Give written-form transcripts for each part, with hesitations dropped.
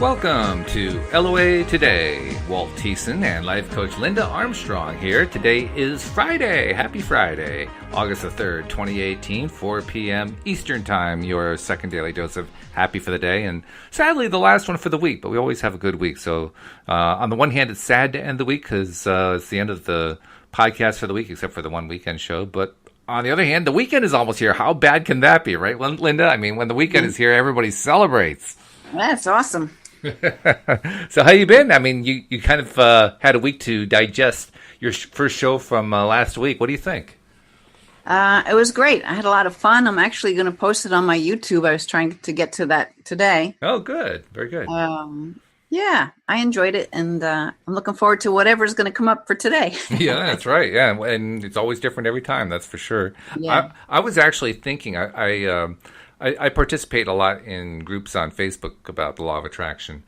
Welcome to LOA Today. Walt and life coach Linda Armstrong here. Today is Friday. Happy Friday, August the 3rd, 2018, 4 p.m. Eastern Time. Your second daily dose of happy for the day. And sadly, the last one for the week, but we always have a good week. So on the one hand, it's sad to end the week because it's the end of the podcast for the week, except for the one weekend show. But on the other hand, the weekend is almost here. How bad can that be, right, Linda? I mean, when the weekend is here, everybody celebrates. That's awesome. So how you been? I mean, you kind of had a week to digest your first show from last week. What do you think? It was great. I had a lot of fun. I'm actually going to post it on my YouTube. I was trying to get to that today. Oh, good. Very good. Yeah, I enjoyed it, and I'm looking forward to whatever's going to come up for today. Yeah, that's right. Yeah, and it's always different every time. That's for sure. Yeah. I was actually thinking, I participate a lot in groups on Facebook about the law of attraction.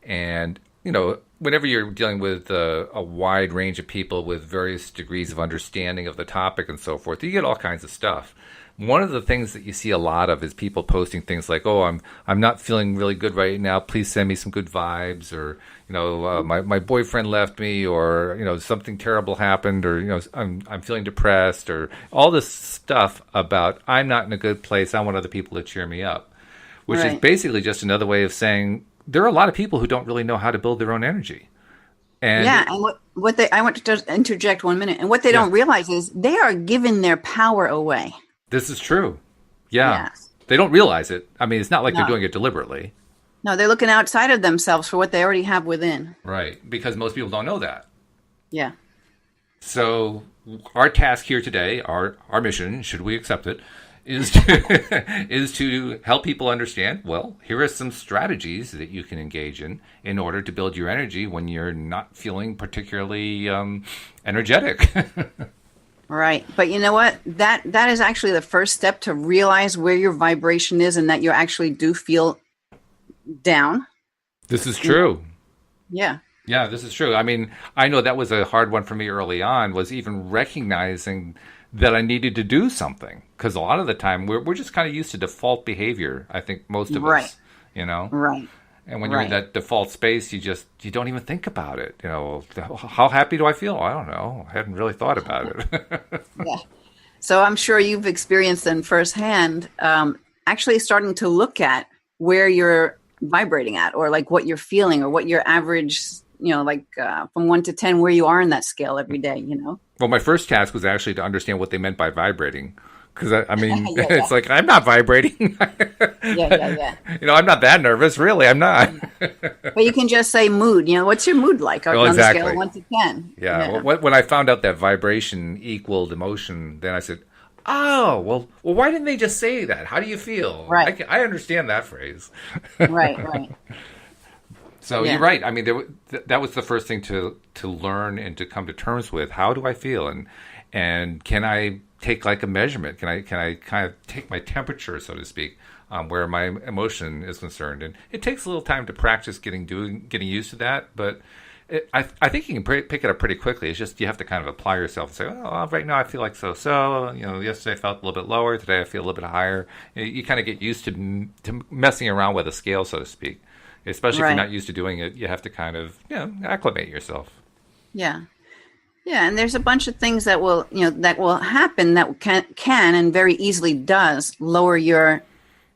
And, you know, whenever you're dealing with a wide range of people with various degrees of understanding of the topic and so forth, you get all kinds of stuff. One of the things that you see a lot of is people posting things like, "Oh, I'm not feeling really good right now. Please send me some good vibes," or, you know, my boyfriend left me, or, you know, something terrible happened, or, you know, I'm feeling depressed, or all this stuff about I'm not in a good place. I want other people to cheer me up, which is basically just another way of saying there are a lot of people who don't really know how to build their own energy. And yeah, and I want to just interject 1 minute, and what they don't realize is they are giving their power away. This is true. Yeah. Yes. They don't realize it. I mean, it's not like they're doing it deliberately. No, they're looking outside of themselves for what they already have within. Right. Because most people don't know that. Yeah. So our task here today, our mission, should we accept it, is to help people understand, well, here are some strategies that you can engage in order to build your energy when you're not feeling particularly energetic. Right. But you know what? That is actually the first step to realize where your vibration is and that you actually do feel down. This is true. Yeah. Yeah, this is true. I mean, I know that was a hard one for me early on, was even recognizing that I needed to do something. Because a lot of the time, we're just kind of used to default behavior, I think most of us, you know? Right. And when you're in that default space, you don't even think about it. You know, how happy do I feel? I don't know. I hadn't really thought about it. Yeah. So I'm sure you've experienced then firsthand, actually starting to look at where you're vibrating at, or like what you're feeling, or what your average, you know, like from 1 to 10, where you are in that scale every day, you know? Well, my first task was actually to understand what they meant by vibrating. Because, I mean, it's like, I'm not vibrating. Yeah. You know, I'm not that nervous. Really, I'm not. But you can just say mood. You know, what's your mood like on the scale of 1 to 10? Yeah. Well, when I found out that vibration equaled emotion, then I said, oh, well, why didn't they just say that? How do you feel? Right. I understand that phrase. Right. So you're right. I mean, that was the first thing to learn and to come to terms with. How do I feel? And can I take like a measurement? Can I kind of take my temperature, so to speak, where my emotion is concerned? And it takes a little time to practice getting used to that. But I think you can pick it up pretty quickly. It's just you have to kind of apply yourself and say, oh, right now I feel like so. You know, yesterday I felt a little bit lower. Today I feel a little bit higher. You kind of get used to messing around with a scale, so to speak. Especially if you're not used to doing it, you have to kind of acclimate yourself. Yeah. Yeah, and there's a bunch of things that will happen that can and very easily does lower your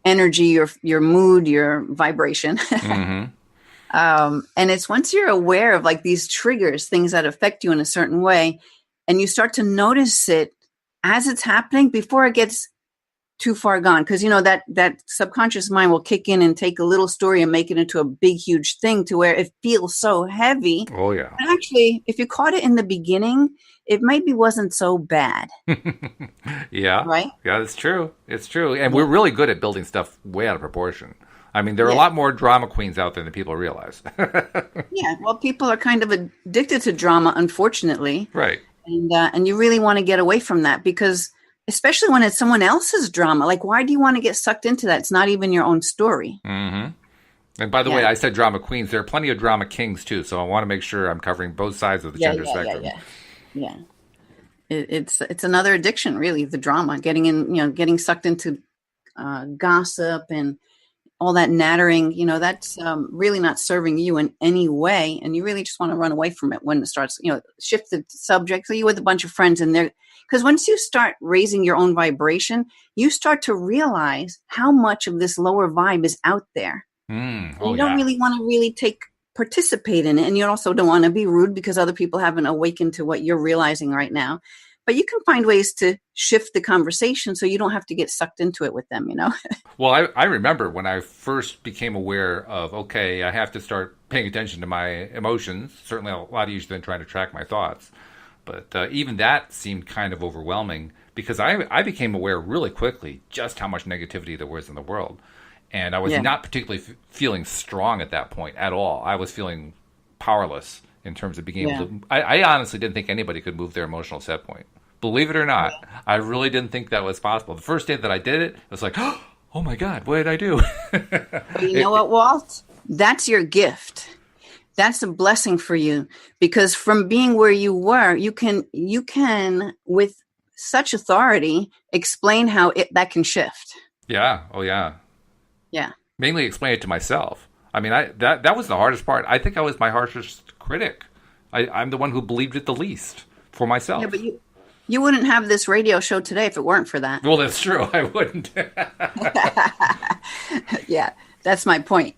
energy, your mood, your vibration. Mm-hmm. And it's once you're aware of like these triggers, things that affect you in a certain way, and you start to notice it as it's happening before it gets too far gone. Because, you know, that subconscious mind will kick in and take a little story and make it into a big, huge thing to where it feels so heavy. Oh, yeah. And actually, if you caught it in the beginning, it maybe wasn't so bad. Yeah. Right? Yeah, it's true. It's true. And we're really good at building stuff way out of proportion. I mean, there are a lot more drama queens out there than people realize. Yeah. Well, people are kind of addicted to drama, unfortunately. Right. And you really want to get away from that, because especially when it's someone else's drama. Like, why do you want to get sucked into that? It's not even your own story. Mm-hmm. And by the way, I said drama queens. There are plenty of drama kings, too. So I want to make sure I'm covering both sides of the gender spectrum. Yeah. It's another addiction, really, the drama, getting sucked into gossip and all that nattering, that's really not serving you in any way. And you really just want to run away from it when it starts, shift the subject. So you with a bunch of friends in there, because once you start raising your own vibration, you start to realize how much of this lower vibe is out there. You don't really want to really participate in it. And you also don't want to be rude because other people haven't awakened to what you're realizing right now. But you can find ways to shift the conversation so you don't have to get sucked into it with them, Well, I remember when I first became aware of, okay, I have to start paying attention to my emotions, certainly a lot easier than trying to track my thoughts. But even that seemed kind of overwhelming because I became aware really quickly just how much negativity there was in the world. And I was not particularly feeling strong at that point at all. I was feeling powerless in terms of being able to... I honestly didn't think anybody could move their emotional set point. Believe it or not, I really didn't think that was possible. The first day that I did it, it was like, oh my God, what did I do? Well, you know what, Walt? That's your gift. That's a blessing for you, because from being where you were, you can with such authority explain how that can shift. Yeah. Oh yeah. Yeah. Mainly explain it to myself. I mean, that was the hardest part. I think I was my harshest critic. I'm the one who believed it the least for myself. Yeah, but you wouldn't have this radio show today if it weren't for that. Well, that's true. I wouldn't. Yeah, that's my point,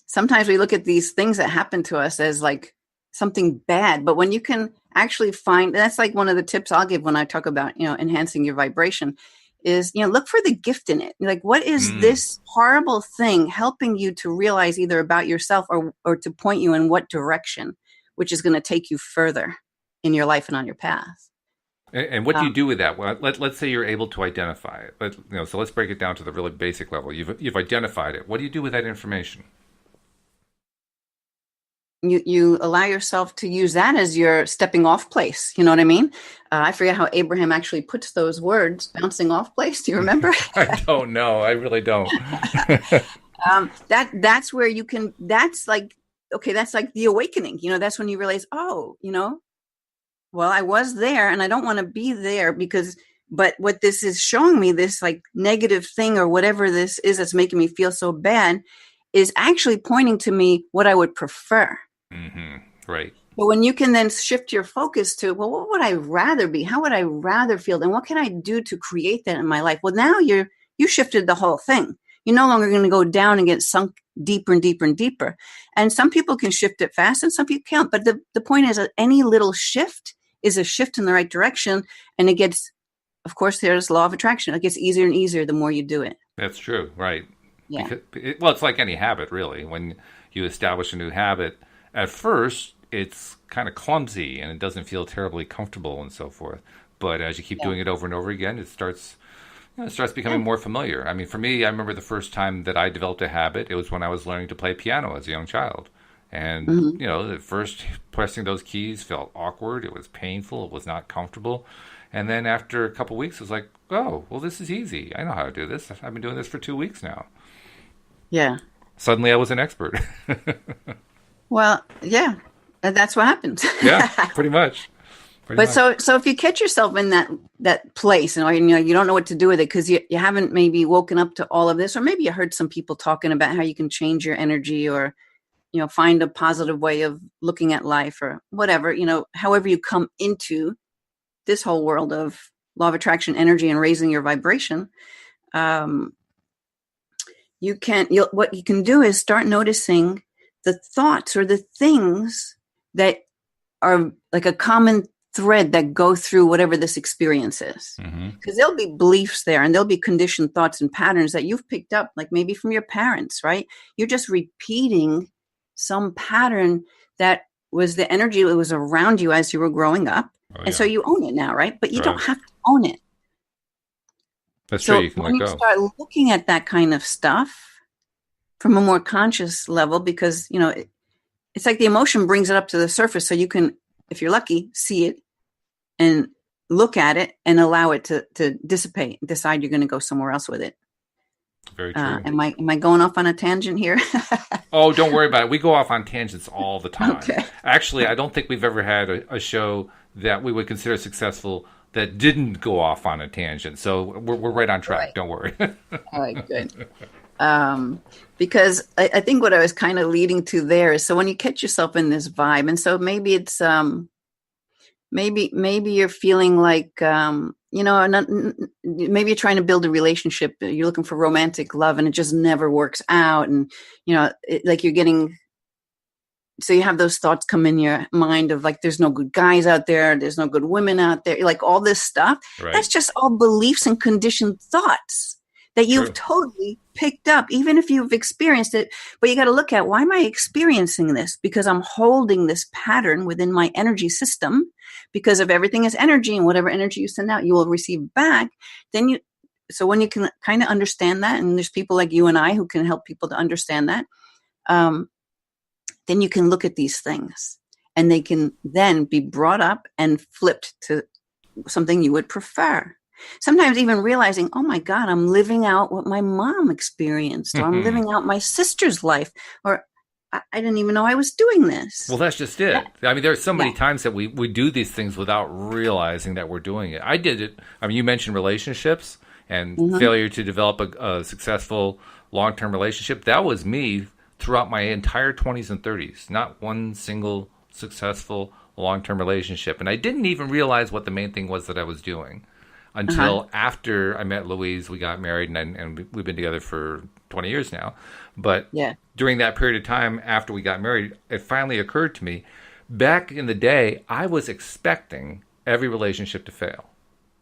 Sometimes we look at these things that happen to us as like something bad, but when you can actually find, that's like one of the tips I'll give when I talk about, enhancing your vibration is, look for the gift in it. Like, what is this horrible thing helping you to realize either about yourself or to point you in what direction, which is going to take you further in your life and on your path. And what do you do with that? Well, let's say you're able to identify it. So let's break it down to the really basic level. You've identified it. What do you do with that information? You allow yourself to use that as your stepping off place. You know what I mean? I forget how Abraham actually puts those words, bouncing off place. Do you remember? I don't know. I really don't. That's where you can, that's like the awakening. That's when you realize, well, I was there and I don't want to be there but what this is showing me, this like negative thing or whatever this is that's making me feel so bad, is actually pointing to me what I would prefer. Mm-hmm. Right. But when you can then shift your focus to, well, what would I rather be? How would I rather feel? And what can I do to create that in my life? Well, now you shifted the whole thing. You're no longer going to go down and get sunk deeper and deeper and deeper. And some people can shift it fast and some people can't. But the point is that any little shift is a shift in the right direction. And it gets, of course, there's law of attraction. It gets easier and easier the more you do it. That's true. Right. Yeah. It's like any habit, really. When you establish a new habit, at first, it's kind of clumsy and it doesn't feel terribly comfortable and so forth. But as you keep doing it over and over again, it starts becoming more familiar. I mean, for me, I remember the first time that I developed a habit, it was when I was learning to play piano as a young child. And, at first, pressing those keys felt awkward. It was painful. It was not comfortable. And then after a couple of weeks, it was like, oh, well, this is easy. I know how to do this. I've been doing this for 2 weeks now. Yeah. Suddenly I was an expert. Well, yeah, that's what happens. Yeah, pretty much. So if you catch yourself in that place and you don't know what to do with it because you haven't maybe woken up to all of this, or maybe you heard some people talking about how you can change your energy or, find a positive way of looking at life or whatever, however you come into this whole world of law of attraction, energy, and raising your vibration, what you can do is start noticing the thoughts or the things that are like a common thread that go through whatever this experience is. Because there'll be beliefs there and there'll be conditioned thoughts and patterns that you've picked up, like maybe from your parents, right? You're just repeating some pattern that was the energy that was around you as you were growing up. And so you own it now, right? But you don't have to own it. That's true. You can let go. When you start looking at that kind of stuff from a more conscious level, because, it's like the emotion brings it up to the surface. So you can, if you're lucky, see it and look at it and allow it to dissipate, decide you're going to go somewhere else with it. Very true. Am I going off on a tangent here? Oh, don't worry about it. We go off on tangents all the time. Okay. Actually, I don't think we've ever had a show that we would consider successful that didn't go off on a tangent. So we're right on track. Right. Don't worry. All right, good. Because I think what I was kind of leading to there is, so when you catch yourself in this vibe, and so maybe it's maybe you're feeling like maybe you're trying to build a relationship, you're looking for romantic love, and it just never works out, and like you're getting, so you have those thoughts come in your mind of like, there's no good guys out there's no good women out there, like all this stuff. Right. That's just all beliefs and conditioned thoughts that you've totally picked up, even if you've experienced it. But you got to look at, why am I experiencing this? Because I'm holding this pattern within my energy system, because of everything is energy, and whatever energy you send out, you will receive back. So when you can kind of understand that, and there's people like you and I who can help people to understand that, then you can look at these things, and they can then be brought up and flipped to something you would prefer. Sometimes even realizing, oh my God, I'm living out what my mom experienced, or I'm living out my sister's life, or I didn't even know I was doing this. Well, that's just it. I mean, there are so many times that we do these things without realizing that we're doing it. I did it. I mean, you mentioned relationships and failure to develop a successful long-term relationship. That was me throughout my entire 20s and 30s. Not one single successful long-term relationship. And I didn't even realize what the main thing was that I was doing until after I met Louise. We got married, and we've been together for 20 years now. But during that period of time after we got married, it finally occurred to me, back in the day, I was expecting every relationship to fail.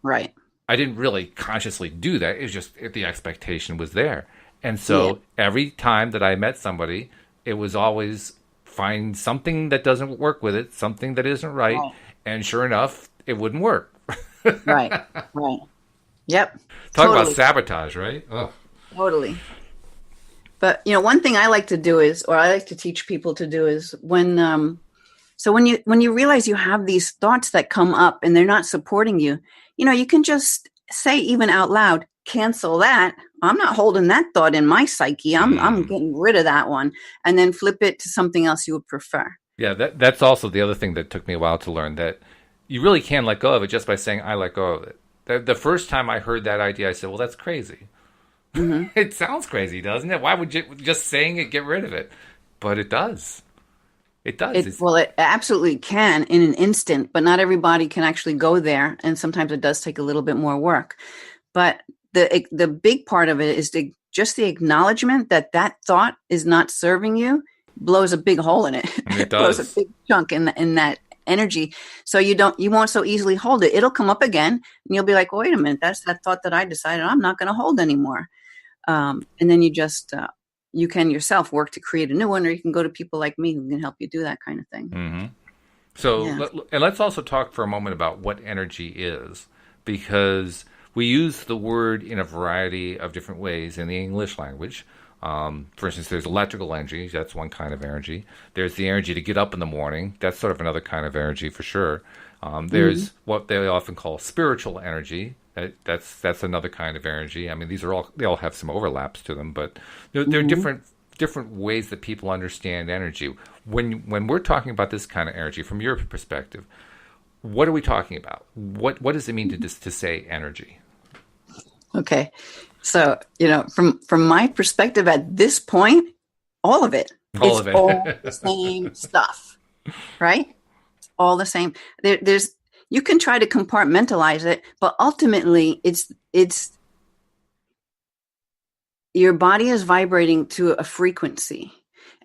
Right. I didn't really consciously do that. It was just the expectation was there. And so every time that I met somebody, it was always find something that doesn't work with it, something that isn't right. And sure enough, it wouldn't work. Right. Yep. Talk about sabotage, right? Ugh. Totally. But, one thing I like to do is, or I like to teach people to do is, when you realize you have these thoughts that come up and they're not supporting you, you can just say, even out loud, cancel that. I'm not holding that thought in my psyche. I'm getting rid of that one, and then flip it to something else you would prefer. Yeah, that's also the other thing that took me a while to learn, that you really can let go of it just by saying, I let go of it. The first time I heard that idea, I said, well, that's crazy. It sounds crazy, doesn't it? Why would you just saying it get rid of it? But it does. It does. Well, it absolutely can in an instant, but not everybody can actually go there. And sometimes it does take a little bit more work. But the big part of it is just the acknowledgement that thought is not serving you blows a big hole in it. It does. Blows a big chunk in that energy. So you won't so easily hold it. It'll come up again, and you'll be like, wait a minute, that's that thought that I decided I'm not going to hold anymore. And then you just, you can yourself work to create a new one, or you can go to people like me who can help you do that kind of thing. Mm-hmm. So, and let's also talk for a moment about what energy is, because we use the word in a variety of different ways in the English language. For instance, there's electrical energy. That's one kind of energy. There's the energy to get up in the morning. That's sort of another kind of energy for sure. There's what they often call spiritual energy. That's another kind of energy. I mean, they all have some overlaps to them, but there are different ways that people understand energy. When we're talking about this kind of energy, from your perspective, what are we talking about? What does it mean to say energy? Okay, so from my perspective at this point, all of it. All the same stuff, right? It's all the same. There's you can try to compartmentalize it, but ultimately it's your body is vibrating to a frequency,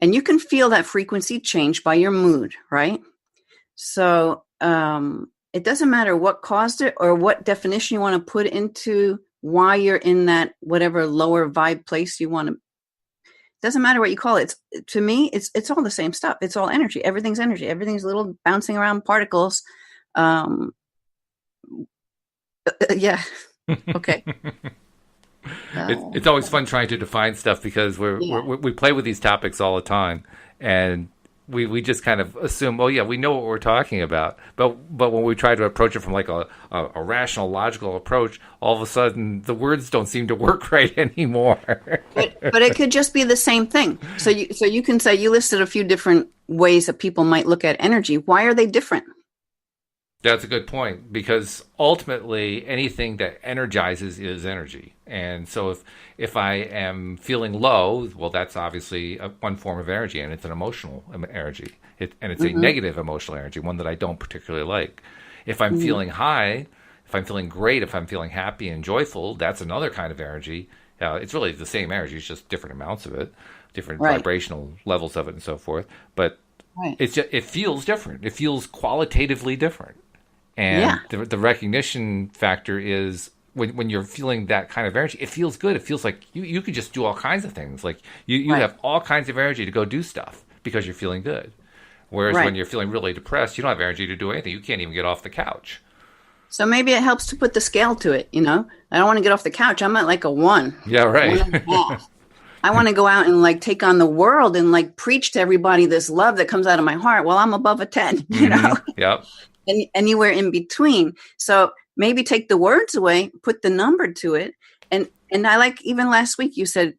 and you can feel that frequency change by your mood, right? So it doesn't matter what caused it or what definition you want to put into why you're in that whatever lower vibe place you want to. Doesn't matter what you call it. To me, it's all the same stuff. It's all energy. Everything's energy. Everything's little bouncing around particles. Yeah. Okay. It's always fun trying to define stuff, because we play with these topics all the time, and we just kind of assume, oh yeah, we know what we're talking about. But when we try to approach it from like a rational, logical approach, all of a sudden the words don't seem to work right anymore. but it could just be the same thing. So you can say, you listed a few different ways that people might look at energy. Why are they different? That's a good point, because ultimately anything that energizes is energy. And so if I am feeling low, well, that's obviously one form of energy, and it's an emotional energy. And it's a Mm-hmm. negative emotional energy, one that I don't particularly like. If I'm Mm-hmm. feeling high, if I'm feeling great, if I'm feeling happy and joyful, that's another kind of energy. It's really the same energy, it's just different amounts of it, different Right. vibrational levels of it, and so forth. But Right. it feels different. It feels qualitatively different. Yeah. And the recognition factor is when you're feeling that kind of energy, it feels good. It feels like you could just do all kinds of things. Like you Right. have all kinds of energy to go do stuff because you're feeling good. Whereas when Right. you're feeling really depressed, you don't have energy to do anything. You can't even get off the couch. So maybe it helps to put the scale to it. I don't want to get off the couch. I'm at like a Yeah, one right. and a half. I want to go out and like take on the world and like preach to everybody this love that comes out of my heart. Well, I'm above a 10, Yep. and anywhere in between. So maybe take the words away, put the number to it. And I like, even last week you said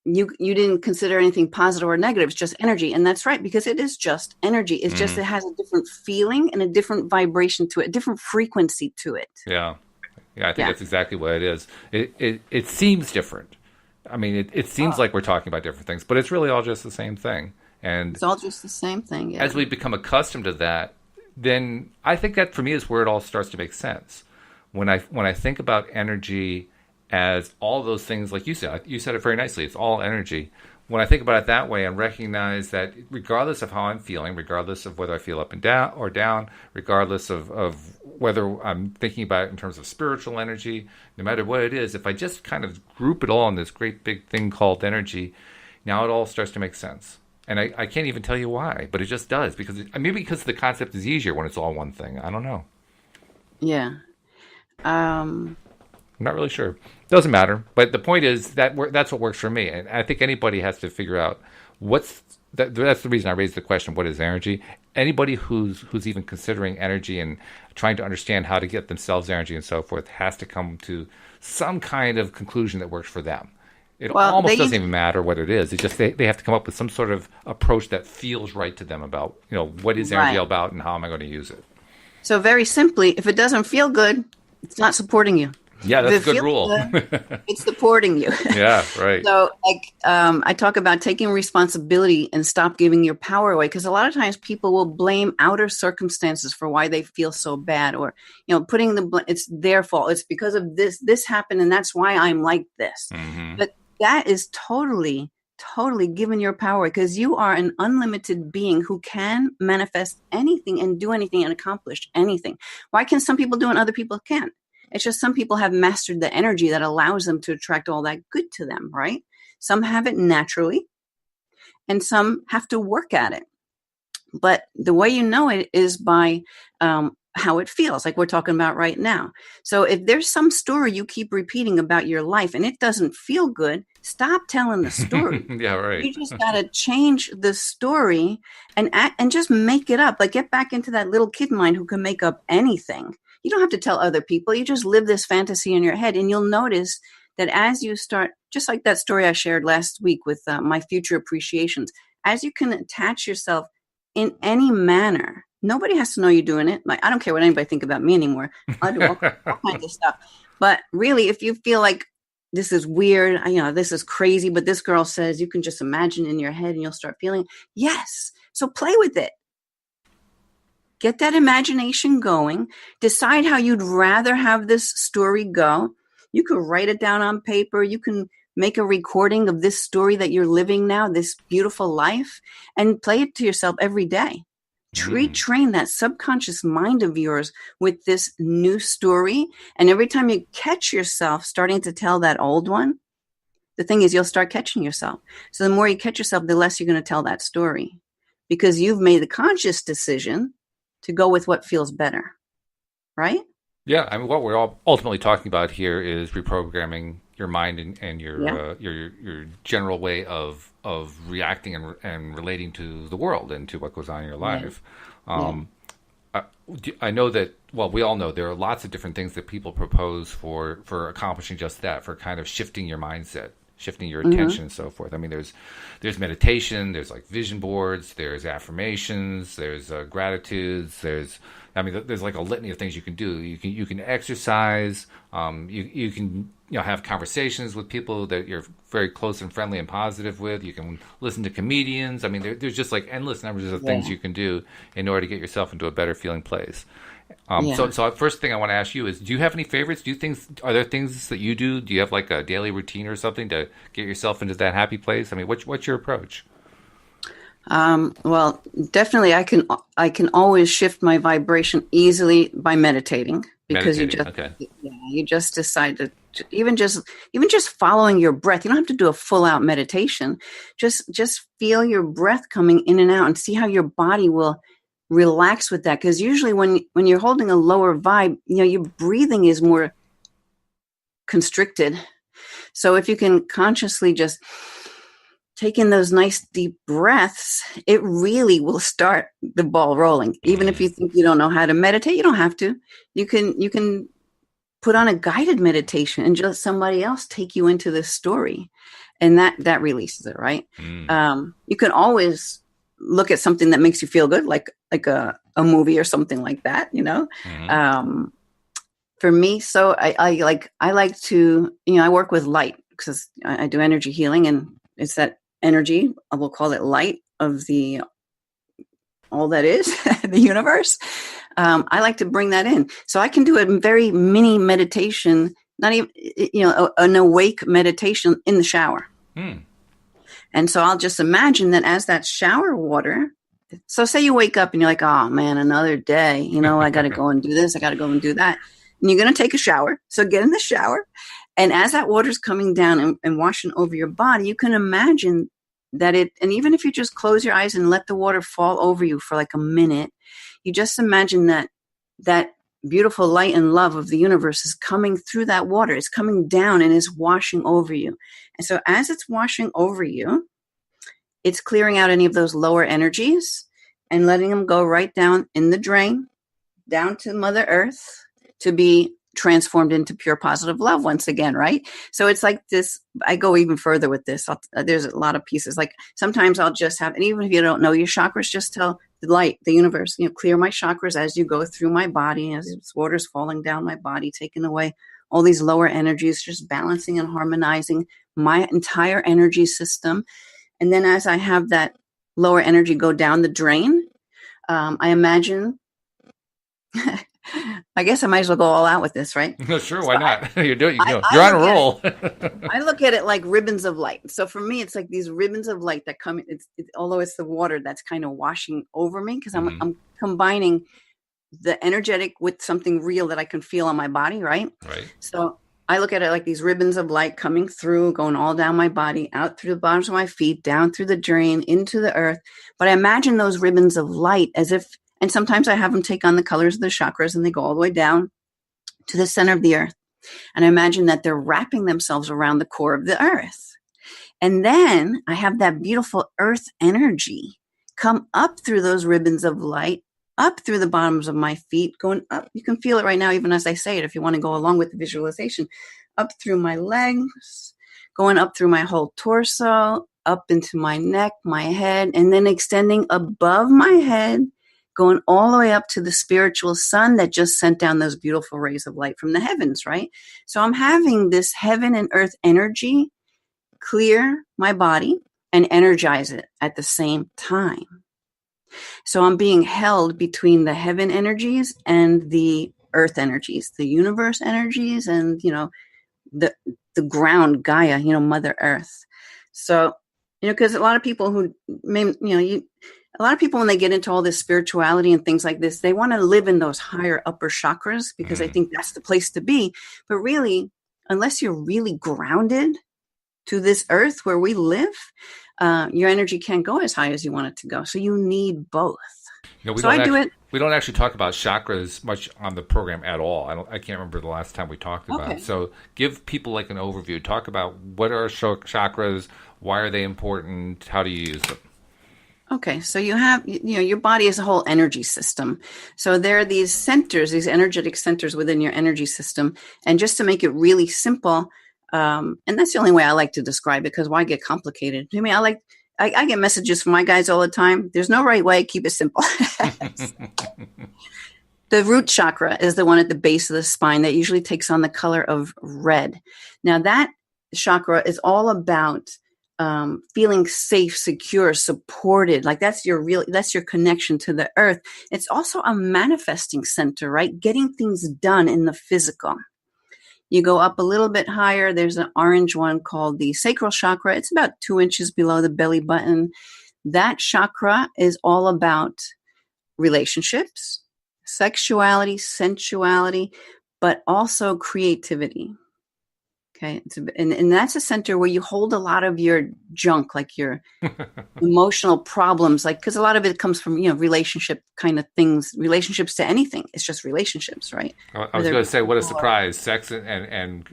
you didn't consider anything positive or negative. It's just energy. And that's right, because it is just energy. It's just, hmm it has a different feeling and a different vibration to it, a different frequency to it. Yeah. Yeah, I think Yeah. that's exactly what it is. It seems different. I mean, it seems Oh, like we're talking about different things, but it's really all just the same thing. And it's all just the same thing. Yeah. as we become accustomed to that, then I think that for me is where it all starts to make sense. When I think about energy as all those things, like you said it very nicely. It's all energy. When I think about it that way and recognize that regardless of how I'm feeling, regardless of whether I feel up and down or down, regardless of whether I'm thinking about it in terms of spiritual energy, no matter what it is, if I just kind of group it all in this great big thing called energy, now it all starts to make sense. And I can't even tell you why, but it just does, because maybe because the concept is easier when it's all one thing. I don't know. Yeah. Um, I'm not really sure. Doesn't matter. But the point is that that's what works for me. And I think anybody has to figure out what's that's the reason I raised the question, what is energy? Anybody who's even considering energy and trying to understand how to get themselves energy and so forth has to come to some kind of conclusion that works for them. It well, almost doesn't even matter what it is. It's just they have to come up with some sort of approach that feels right to them about, what is energy right. all about and how am I going to use it? So very simply, if it doesn't feel good, it's not supporting you. Yeah, If that's it a good feels rule. good, it's supporting you. Yeah, right. So, like, I talk about taking responsibility and stop giving your power away, because a lot of times people will blame outer circumstances for why they feel so bad, or putting it's their fault. It's because of this happened, and that's why I'm like this. hmm But that is totally, totally giving your power, because you are an unlimited being who can manifest anything and do anything and accomplish anything. Why can some people do it and other people can't? It's just some people have mastered the energy that allows them to attract all that good to them, right? Some have it naturally, and some have to work at it. But the way you know it is by how it feels, like we're talking about right now. So if there's some story you keep repeating about your life and it doesn't feel good, stop telling the story. Yeah, right. You just got to change the story and just make it up. Like, get back into that little kid mind who can make up anything. You don't have to tell other people. You just live this fantasy in your head, and you'll notice that as you start, just like that story I shared last week with my future appreciations, as you can attach yourself in any manner, nobody has to know you're doing it. Like, I don't care what anybody think about me anymore. I do all kinds of stuff. But really, if you feel like this is weird, this is crazy, but this girl says, you can just imagine in your head and you'll start feeling, yes. So play with it. Get that imagination going. Decide how you'd rather have this story go. You could write it down on paper. You can make a recording of this story that you're living now, this beautiful life, and play it to yourself every day. Retrain that subconscious mind of yours with this new story. And every time you catch yourself starting to tell that old one, the thing is, you'll start catching yourself. So the more you catch yourself, the less you're going to tell that story, because you've made the conscious decision to go with what feels better, right? Yeah, I mean, what we're all ultimately talking about here is reprogramming your mind and your general way of reacting and relating to the world and to what goes on in your life. Yeah. I know that, well, we all know there are lots of different things that people propose for accomplishing just that, for kind of shifting your mindset shifting your attention and so forth. I mean, there's meditation, there's like vision boards, there's affirmations, there's gratitudes, there's like a litany of things you can do. You can exercise, you can have conversations with people that you're very close and friendly and positive with. You can listen to comedians. I mean, there's just like endless numbers of things you can do in order to get yourself into a better feeling place. So first thing I want to ask you is, do you have any favorites? Are there things that you do? Do you have like a daily routine or something to get yourself into that happy place? I mean, what's your approach? Well, definitely I can always shift my vibration easily by meditating, because you just decide to even just following your breath. You don't have to do a full out meditation. Just feel your breath coming in and out and see how your body will relax with that. Because usually when you're holding a lower vibe, your breathing is more constricted. So if you can consciously just take in those nice deep breaths, it really will start the ball rolling. Even if you think you don't know how to meditate, you don't have to. You can put on a guided meditation and just somebody else take you into this story, and that releases it, right? You can always look at something that makes you feel good, like a movie or something like that, for me. So I like to, I work with light, because I do energy healing, and it's that energy, we'll call it light, of all that is the universe. I like to bring that in, so I can do a very mini meditation, not even, an awake meditation in the shower. And so I'll just imagine that as that shower water. So say you wake up and you're like, oh man, another day, I got to go and do this. I got to go and do that. And you're going to take a shower. So get in the shower. And as that water's coming down and washing over your body, you can imagine that and even if you just close your eyes and let the water fall over you for like a minute, you just imagine that beautiful light and love of the universe is coming through that water. It's coming down and is washing over you. And so as it's washing over you, it's clearing out any of those lower energies and letting them go right down in the drain, down to Mother Earth, to be transformed into pure positive love once again, right? So it's like this. I go even further with this. There's a lot of pieces. Like sometimes I'll just have, and even if you don't know your chakras, just tell the light, the universe, clear my chakras as you go through my body, as this water's falling down my body, taking away all these lower energies, just balancing and harmonizing my entire energy system. And then as I have that lower energy go down the drain, I imagine, I guess I might as well go all out with this, right? Sure, why not? You're on a roll. I look at it like ribbons of light. So for me, it's like these ribbons of light that come. Although it's the water that's kind of washing over me, because I'm combining the energetic with something real that I can feel on my body, right? Right. So I look at it like these ribbons of light coming through, going all down my body, out through the bottoms of my feet, down through the drain, into the earth. But I imagine those ribbons of light as if. And sometimes I have them take on the colors of the chakras, and they go all the way down to the center of the earth. And I imagine that they're wrapping themselves around the core of the earth. And then I have that beautiful earth energy come up through those ribbons of light, up through the bottoms of my feet, going up. You can feel it right now, even as I say it, if you want to go along with the visualization, up through my legs, going up through my whole torso, up into my neck, my head, and then extending above my head, going all the way up to the spiritual sun that just sent down those beautiful rays of light from the heavens, right? So I'm having this heaven and earth energy clear my body and energize it at the same time. So I'm being held between the heaven energies and the earth energies, the universe energies, and, the ground, Gaia, Mother Earth. So, because a lot of people who may, a lot of people, when they get into all this spirituality and things like this, they want to live in those higher upper chakras because they think that's the place to be. But really, unless you're really grounded to this earth where we live, your energy can't go as high as you want it to go. So you need both. We don't actually talk about chakras much on the program at all. I can't remember the last time we talked about it. So give people like an overview. Talk about what are chakras, why are they important, how do you use them? Okay, so you have, your body is a whole energy system. So there are these centers, these energetic centers within your energy system. And just to make it really simple, And that's the only way I like to describe it, because why get complicated? I mean, I get messages from my guys all the time. There's no right way. Keep it simple. The root chakra is the one at the base of the spine that usually takes on the color of red. Now, that chakra is all about feeling safe, secure, supported. Like that's your connection to the earth. It's also a manifesting center, right? Getting things done in the physical. You go up a little bit higher. There's an orange one called the sacral chakra. It's about 2 inches below the belly button. That chakra is all about relationships, sexuality, sensuality, but also creativity. Okay. And that's a center where you hold a lot of your junk, like your emotional problems, like, because a lot of it comes from, relationship kind of things, relationships to anything. It's just relationships, right? I was going to say, what a surprise. Sex and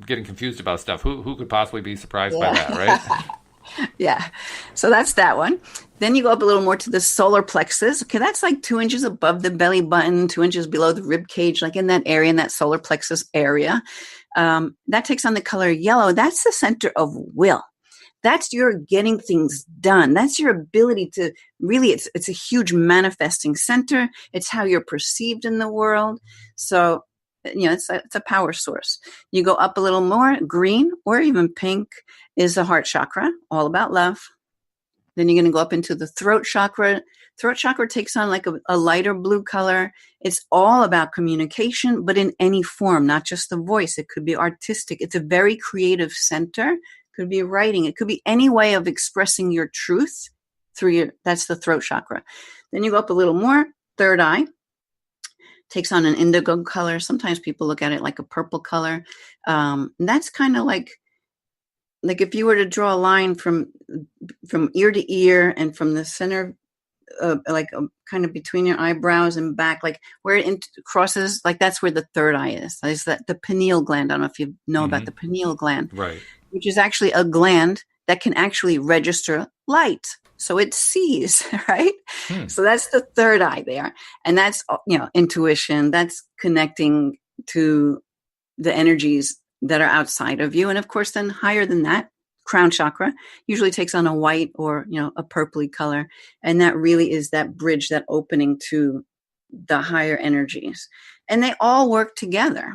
getting confused about stuff. Who could possibly be surprised by that, right? Yeah. So that's that one. Then you go up a little more to the solar plexus. Okay. That's like 2 inches above the belly button, 2 inches below the rib cage, like in that area, in that solar plexus area. That takes on the color yellow. That's the center of will. That's your getting things done. That's your ability to really, it's a huge manifesting center. It's how you're perceived in the world. So, it's a power source. You go up a little more, green or even pink is the heart chakra, all about love. Then you're going to go up into the throat chakra. Throat chakra takes on like a lighter blue color. It's all about communication, but in any form, not just the voice. It could be artistic. It's a very creative center. It could be writing. It could be any way of expressing your truth that's the throat chakra. Then you go up a little more, third eye. Takes on an indigo color. Sometimes people look at it like a purple color. And that's kind of like if you were to draw a line from ear to ear and from the center, kind of between your eyebrows and back, like where it crosses, like that's where the third eye is. Is that the pineal gland? I don't know if you know about the pineal gland, right? Which is actually a gland that can actually register light. So it sees, right? So that's the third eye there. And that's, intuition. That's connecting to the energies that are outside of you. And of course, then higher than that, crown chakra usually takes on a white or, a purpley color. And that really is that bridge, that opening to the higher energies. And they all work together.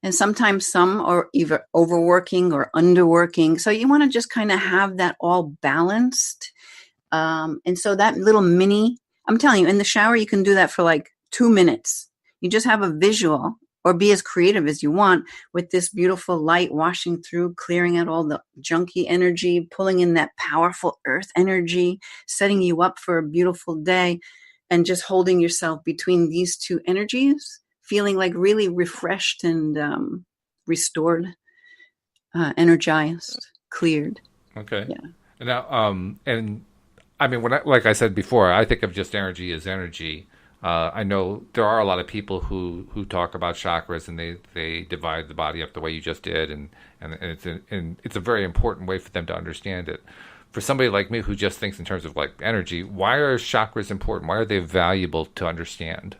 And sometimes some are either overworking or underworking. So you want to just kind of have that all balanced. And so that little I'm telling you, in the shower, you can do that for like 2 minutes. You just have a visual or be as creative as you want with this beautiful light washing through, clearing out all the junky energy, pulling in that powerful earth energy, setting you up for a beautiful day, and just holding yourself between these two energies, feeling like really refreshed and restored, energized, cleared. Okay. Yeah. Now, and I mean, like I said before, I think of just energy as energy. I know there are a lot of people who talk about chakras and they divide the body up the way you just did, and it's a very important way for them to understand it. For somebody like me who just thinks in terms of like energy, why are chakras important? Why are they valuable to understand?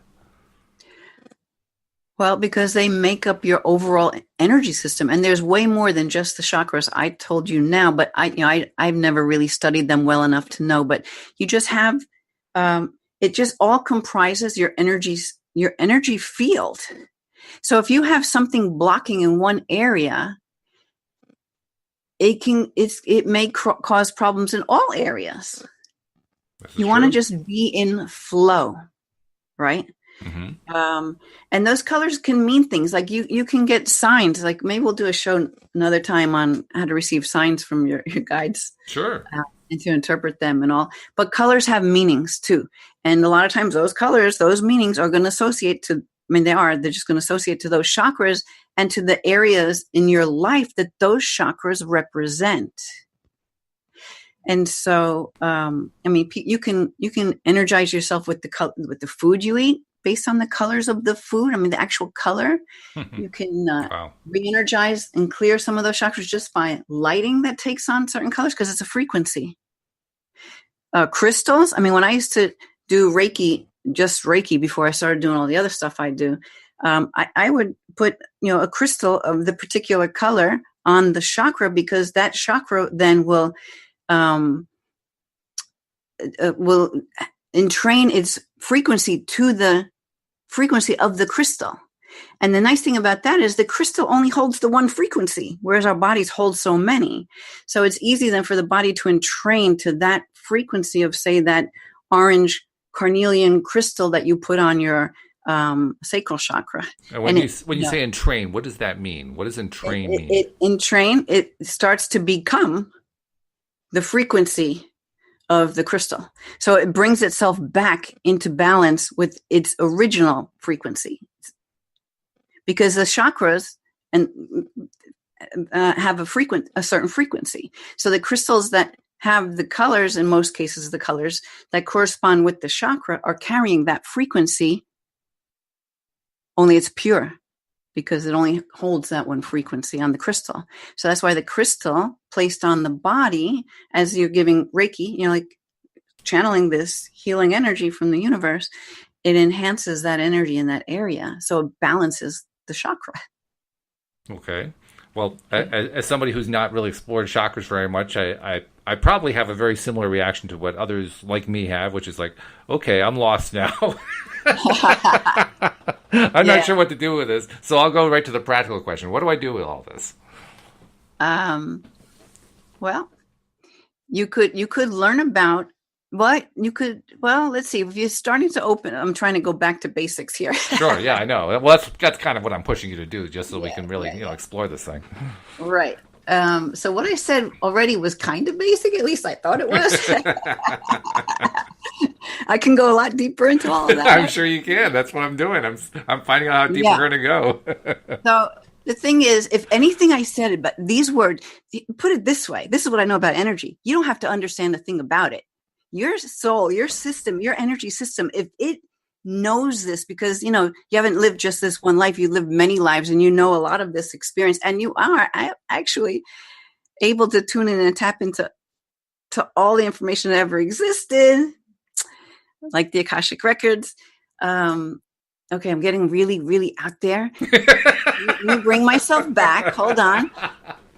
Well, because they make up your overall energy system, and there's way more than just the chakras I told you now. But I've never really studied them well enough to know. But you just have it just all comprises your energy field. So if you have something blocking in one area, it may cause problems in all areas. You want to just be in flow, right? Mm-hmm. And those colors can mean things. Like you can get signs. Like maybe we'll do a show another time on how to receive signs from your guides. Sure. And to interpret them and all. But colors have meanings too. And a lot of times those colors, those meanings are going to associate to, they're just going to associate to those chakras and to the areas in your life that those chakras represent. And so, you can energize yourself with the food you eat based on the colors of the food. The actual color. You can re-energize and clear some of those chakras just by lighting that takes on certain colors because it's a frequency. Crystals. When I used to do Reiki, just Reiki before I started doing all the other stuff I do, I would put, a crystal of the particular color on the chakra, because that chakra then will entrain its frequency to the frequency of the crystal. And the nice thing about that is the crystal only holds the one frequency, whereas our bodies hold so many. So it's easy then for the body to entrain to that frequency of, say, that orange carnelian crystal that you put on your sacral chakra. And when you say entrain, what does that mean? What does entrain mean? It starts to become the frequency of the crystal. So it brings itself back into balance with its original frequency. Because the chakras have a certain frequency. So the crystals that have the colors, in most cases the colors that correspond with the chakra, are carrying that frequency, only it's pure, because it only holds that one frequency on the crystal. So that's why the crystal placed on the body, as you're giving Reiki, like channeling this healing energy from the universe, it enhances that energy in that area. So it balances the chakra. Okay. Well, as somebody who's not really explored chakras very much, I probably have a very similar reaction to what others like me have, which is like, okay, I'm lost now. I'm not sure what to do with this. So I'll go right to the practical question. What do I do with all this? Well, you could learn about let's see, if you're starting to open, I'm trying to go back to basics here. Sure, yeah, I know. Well, that's kind of what I'm pushing you to do, just so we can really, explore this thing. Right. So what I said already was kind of basic, at least I thought it was. I can go a lot deeper into all of that. I'm sure you can. That's what I'm doing. I'm finding out how deep we're going to go. So the thing is, if anything I said about these words, put it this way, this is what I know about energy. You don't have to understand a thing about it. Your soul, your system, your energy system, if it knows this, because, you haven't lived just this one life, you lived many lives, and you know a lot of this experience, and you are actually able to tune in and tap into all the information that ever existed, like the Akashic Records. Okay, I'm getting really, really out there. Let me bring myself back. Hold on.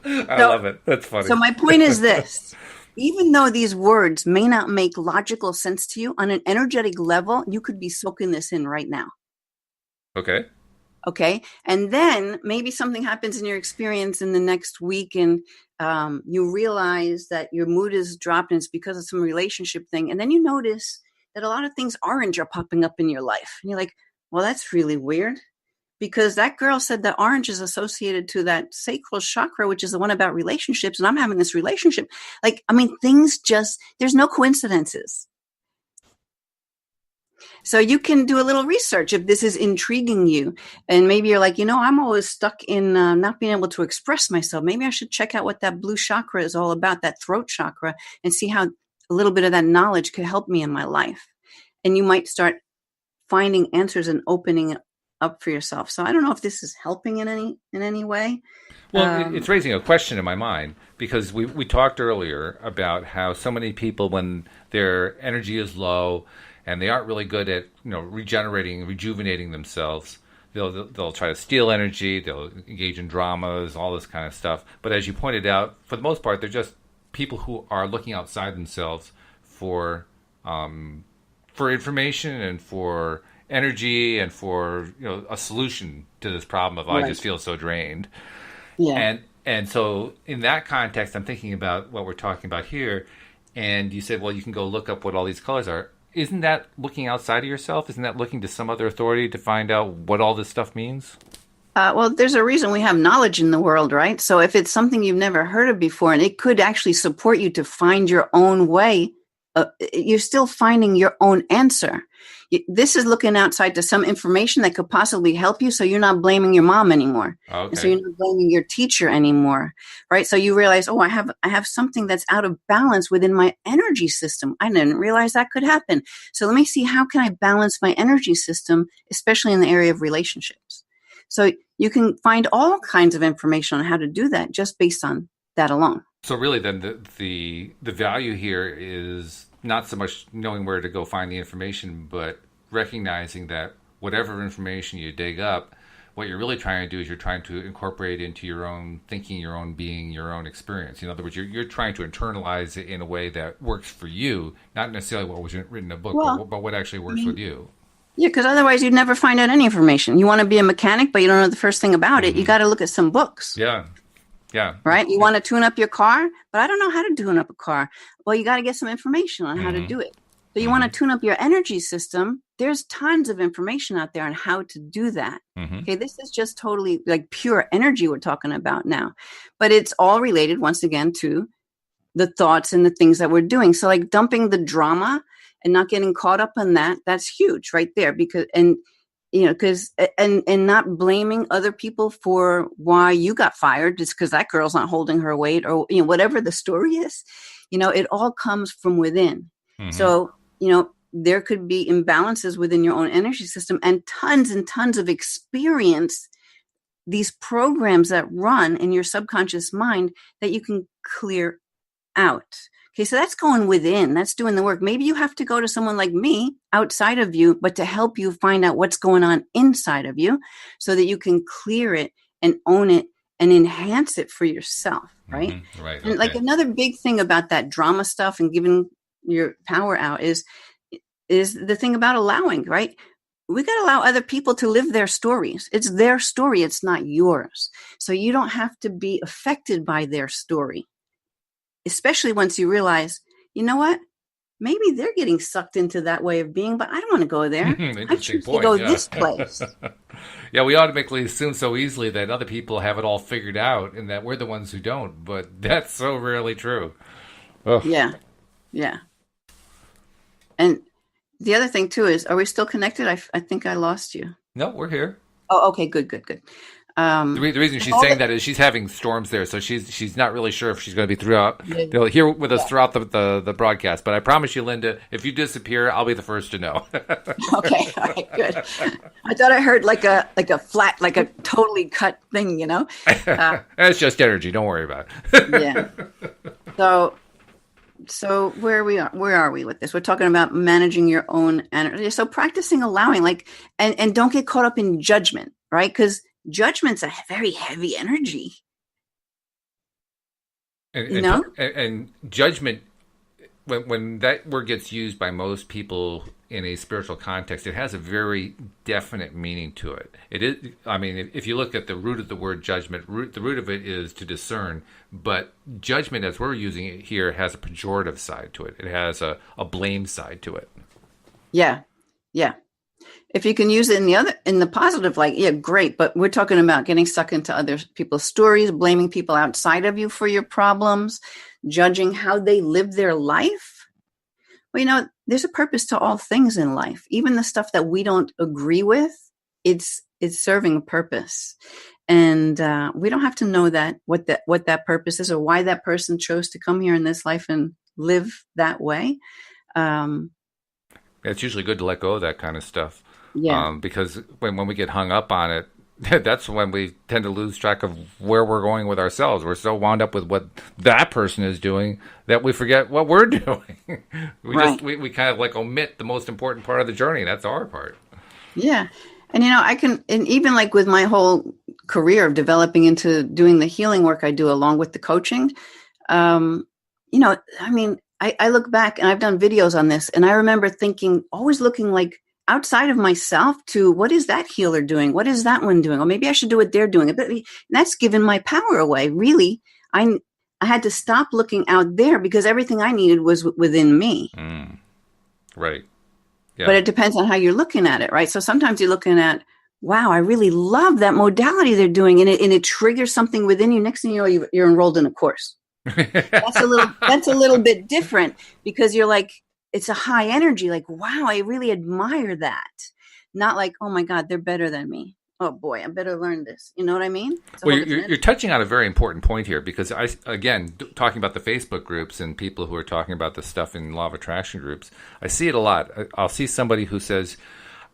I love it. That's funny. So my point is this. Even though these words may not make logical sense to you, on an energetic level, you could be soaking this in right now. Okay. Okay. And then maybe something happens in your experience in the next week, and you realize that your mood is dropped, and it's because of some relationship thing. And then you notice that a lot of things orange are popping up in your life. And you're like, well, that's really weird. Because that girl said that orange is associated to that sacral chakra, which is the one about relationships. And I'm having this relationship. Things there's no coincidences. So you can do a little research if this is intriguing you. And maybe you're like, I'm always stuck in not being able to express myself. Maybe I should check out what that blue chakra is all about, that throat chakra, and see how a little bit of that knowledge could help me in my life. And you might start finding answers and opening up for yourself. So I don't know if this is helping in any way. Well, it's raising a question in my mind, because we talked earlier about how so many people, when their energy is low and they aren't really good at regenerating, rejuvenating themselves, they'll try to steal energy, they'll engage in dramas, all this kind of stuff. But as you pointed out, for the most part, they're just people who are looking outside themselves for information and for energy and for a solution to this problem of I just feel so drained. Yeah. And so in that context, I'm thinking about what we're talking about here. And you said, well, you can go look up what all these colors are. Isn't that looking outside of yourself? Isn't that looking to some other authority to find out what all this stuff means? Well, there's a reason we have knowledge in the world, right? So if it's something you've never heard of before, and it could actually support you to find your own way, you're still finding your own answer. This is looking outside to some information that could possibly help you, so you're not blaming your mom anymore. Okay. And so you're not blaming your teacher anymore, right? So you realize, I have something that's out of balance within my energy system. I didn't realize that could happen. So let me see, how can I balance my energy system, especially in the area of relationships? So you can find all kinds of information on how to do that just based on that alone. So really then the value here is not so much knowing where to go find the information, but recognizing that whatever information you dig up, what you're really trying to do is you're trying to incorporate into your own thinking, your own being, your own experience. In other words, you're trying to internalize it in a way that works for you, not necessarily what was written in a book, but what actually works with you. Yeah, because otherwise you'd never find out any information. You want to be a mechanic, but you don't know the first thing about it. You got to look at some books. Yeah. Yeah. Right? You want to tune up your car, but I don't know how to tune up a car. Well, you got to get some information on how to do it. So you want to tune up your energy system. There's tons of information out there on how to do that. Okay, this is just totally like pure energy we're talking about now. But it's all related, once again, to the thoughts and the things that we're doing. So like dumping the drama and not getting caught up on that, that's huge right there. Because, and not blaming other people for why you got fired just because that girl's not holding her weight, or, whatever the story is, it all comes from within. So, there could be imbalances within your own energy system and tons of experience, these programs that run in your subconscious mind that you can clear out. Okay, so that's going within. That's doing the work. Maybe you have to go to someone like me outside of you, but to help you find out what's going on inside of you so that you can clear it and own it and enhance it for yourself, right? Right. And like another big thing about that drama stuff and giving your power out is the thing about allowing, right? We got to allow other people to live their stories. It's their story. It's not yours. So you don't have to be affected by their story, especially once you realize, you know what? Maybe they're getting sucked into that way of being, but I don't want to go there. I choose to go this place. Yeah, we automatically assume so easily that other people have it all figured out and that we're the ones who don't, but that's so rarely true. Oh. Yeah. And the other thing, too, is, are we still connected? I think I lost you. No, we're here. Oh, okay, good. The reason she's saying that is she's having storms there, so she's not really sure if she's going to be here with us throughout the broadcast. But I promise you, Linda, if you disappear, I'll be the first to know. Okay, all right, good. I thought I heard like a flat, like a totally cut thing, It's just energy. Don't worry about it. Yeah. So where are we with this? We're talking about managing your own energy. So practicing allowing, and don't get caught up in judgment, right? Because judgment's a very heavy energy. And judgment, when that word gets used by most people in a spiritual context, it has a very definite meaning to it. It is, I mean, if you look at the root of the word judgment, the root of it is to discern. But judgment, as we're using it here, has a pejorative side to it. It has a blame side to it. Yeah. If you can use it in the positive light, yeah, great. But we're talking about getting stuck into other people's stories, blaming people outside of you for your problems, judging how they live their life. Well, there's a purpose to all things in life. Even the stuff that we don't agree with, it's serving a purpose. And we don't have to know what that purpose is or why that person chose to come here in this life and live that way. It's usually good to let go of that kind of stuff. Yeah. Because when we get hung up on it, that's when we tend to lose track of where we're going with ourselves. We're so wound up with what that person is doing that we forget what we're doing. we kind of like omit the most important part of the journey. That's our part. Yeah. And, and even like with my whole career of developing into doing the healing work I do along with the coaching, I look back and I've done videos on this, and I remember always looking like outside of myself to what is that healer doing? What is that one doing? Or maybe I should do what they're doing. But that's given my power away. Really, I had to stop looking out there because everything I needed was within me. Right. Yeah. But it depends on how you're looking at it, right? So sometimes you're looking at, wow, I really love that modality they're doing, and it triggers something within you. Next thing you know, you're enrolled in a course. That's a little bit different because you're like, it's a high energy, like, wow, I really admire that. Not like, oh my God, they're better than me. Oh boy, I better learn this. You know what I mean? Well, you're touching on a very important point here because talking about the Facebook groups and people who are talking about this stuff in Law of Attraction groups, I see it a lot. I'll see somebody who says,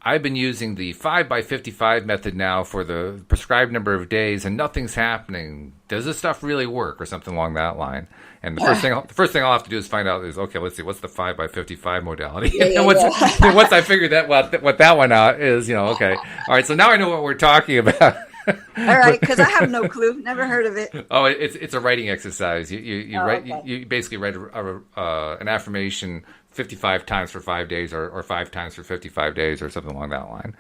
I've been using the 5 by 55 method now for the prescribed number of days, and nothing's happening. Does this stuff really work, or something along that line? And the first thing I'll have to do is find out is, okay, let's see, what's the 5 by 55 modality? And once I figure what that one out is, okay, all right. So now I know what we're talking about. All right, because I have no clue. Never heard of it. Oh, it's a writing exercise. You write. Okay. You basically write an affirmation 55 times for 5 days, or 5 times for 55 days, or something along that line.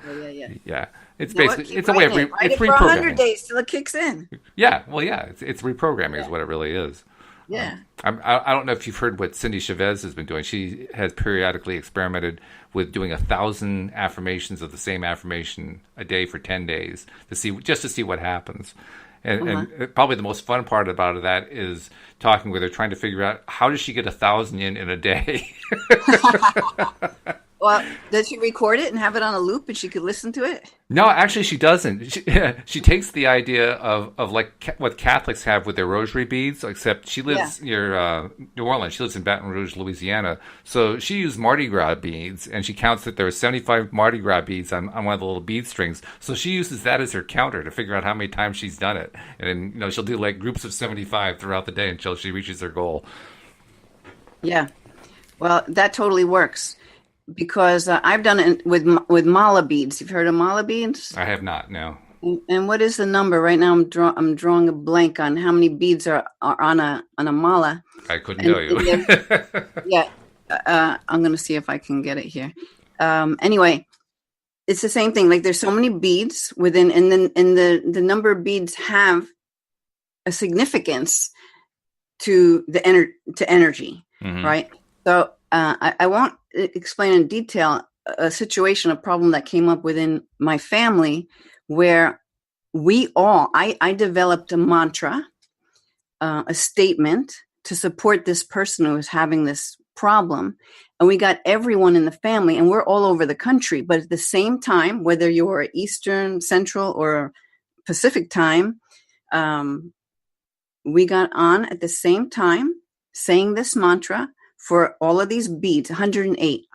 Yeah. It's basically it's a way of it's reprogramming. 100 days till it kicks in. Yeah. Well, yeah. It's reprogramming is what it really is. Yeah. I don't know if you've heard what Cindy Chavez has been doing. She has periodically experimented with doing 1,000 affirmations of the same affirmation a day for 10 days to see what happens. And probably the most fun part about that is talking with her, trying to figure out how does she get 1,000 in a day. Well, does she record it and have it on a loop and she could listen to it? No, actually, she doesn't. She takes the idea of like what Catholics have with their rosary beads, except she lives near New Orleans. She lives in Baton Rouge, Louisiana. So she used Mardi Gras beads, and she counts that there are 75 Mardi Gras beads on one of the little bead strings. So she uses that as her counter to figure out how many times she's done it. And then, she'll do like groups of 75 throughout the day until she reaches her goal. Yeah. Well, that totally works. Because I've done it with mala beads. You've heard of mala beads? I have not. No. And what is the number right now? I'm drawing a blank on how many beads are on a mala. I couldn't tell you. Yeah, I'm going to see if I can get it here. Anyway, it's the same thing. Like there's so many beads within, and then the number of beads have a significance to energy, right? So I won't explain in detail a problem that came up within my family where I developed a mantra, a statement to support this person who was having this problem. And we got everyone in the family, and we're all over the country. But at the same time, whether you're Eastern, Central, or Pacific time, we got on at the same time saying this mantra for all of these beads, 108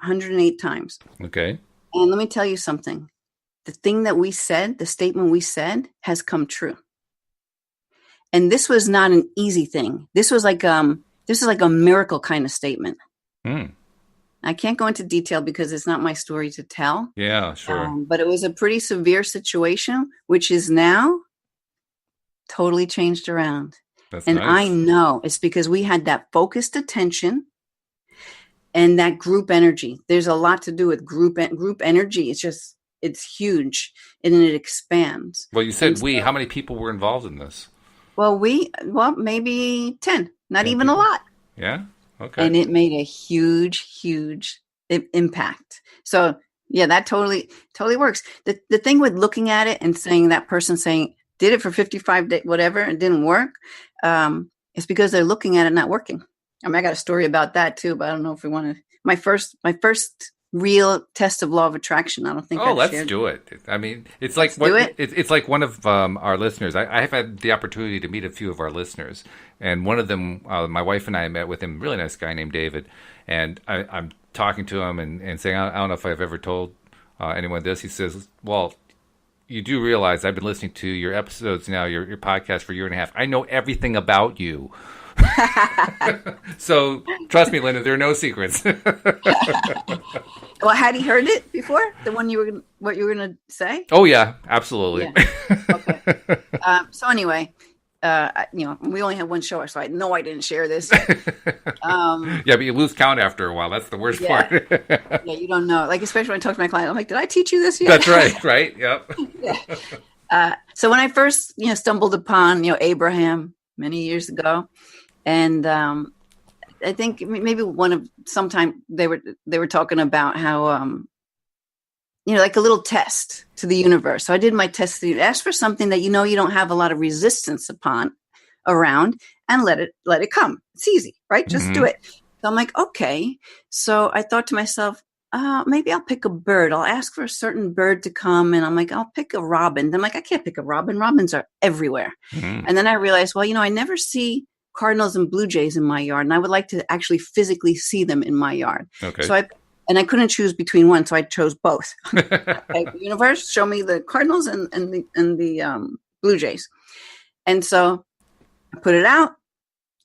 times. Okay. And let me tell you something. The thing that we said, the statement we said, has come true. And this was not an easy thing. This is like a miracle kind of statement. I can't go into detail because it's not my story to tell. Yeah, sure. But it was a pretty severe situation, which is now totally changed around. That's and nice. I know it's because we had that focused attention and that group energy. There's a lot to do with group energy. It's huge and it expands. Well, you said how many people were involved in this? Well, maybe 10, not even a lot. Yeah. Okay. And it made a huge impact. So yeah, that totally works. The thing with looking at it and saying that person did it for 55 days, whatever, and didn't work. It's because they're looking at it not working. I mean, I got a story about that too, but I don't know if we want to. My first real test of law of attraction. I don't think. Let's do it. I mean, it's like it's like one of our listeners. I have had the opportunity to meet a few of our listeners, and one of them, my wife and I met with him. Really nice guy named David, and I'm talking to him and saying, I don't know if I've ever told anyone this. He says, "Walt, you do realize I've been listening to your episodes now, your podcast for a year and a half. I know everything about you." So trust me, Linda, there are no secrets. Well, had he heard it before? The one what you were going to say? Oh yeah, absolutely. Yeah. Okay. So anyway, we only have one show, so I know I didn't share this. Yeah, but you lose count after a while. That's the worst part. Yeah, you don't know. Like, especially when I talk to my client, I'm like, did I teach you this yet? That's right. Right. Yep. Yeah. So when I first, stumbled upon, Abraham many years ago, and I think maybe sometime they were talking about how, like a little test to the universe. So I did my test. Ask for something that you don't have a lot of resistance around, and let it come. It's easy, right? Just do it. So I'm like, okay. So I thought to myself, maybe I'll pick a bird. I'll ask for a certain bird to come, and I'm like, I'll pick a robin. Then I'm like, I can't pick a robin. Robins are everywhere. And then I realized, well, I never see cardinals and blue jays in my yard, and I would like to actually physically see them in my yard. Okay. So and I couldn't choose between one, so I chose both. Okay, universe, show me the Cardinals and the Blue Jays. And so I put it out,